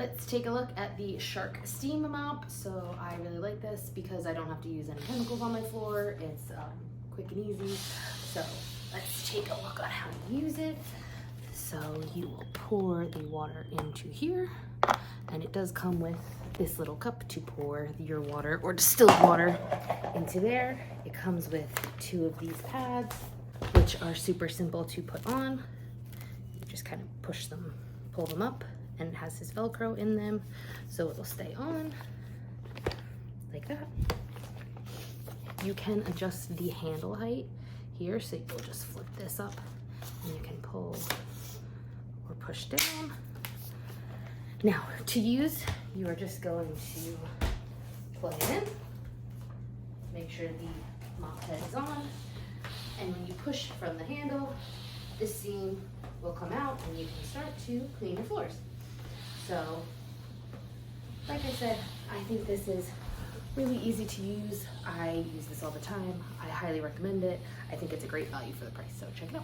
Let's take a look at the Shark Steam Mop. So I really like this because I don't have to use any chemicals on my floor. It's quick and easy. So let's take a look at how to use it. So you will pour the water into here, and it does come with this little cup to pour your water or distilled water into there. It comes with 2 of these pads, which are super simple to put on. You just kind of push them, pull them up, and it has this Velcro in them, so it'll stay on like that. You can adjust the handle height here, so you'll just flip this up and you can pull or push down. Now, to use, you are just going to plug it in, make sure the mop head is on, and when you push from the handle, this seam will come out and you can start to clean your floors. So, like I said, I think this is really easy to use. I use this all the time. I highly recommend it. I think it's a great value for the price, so check it out.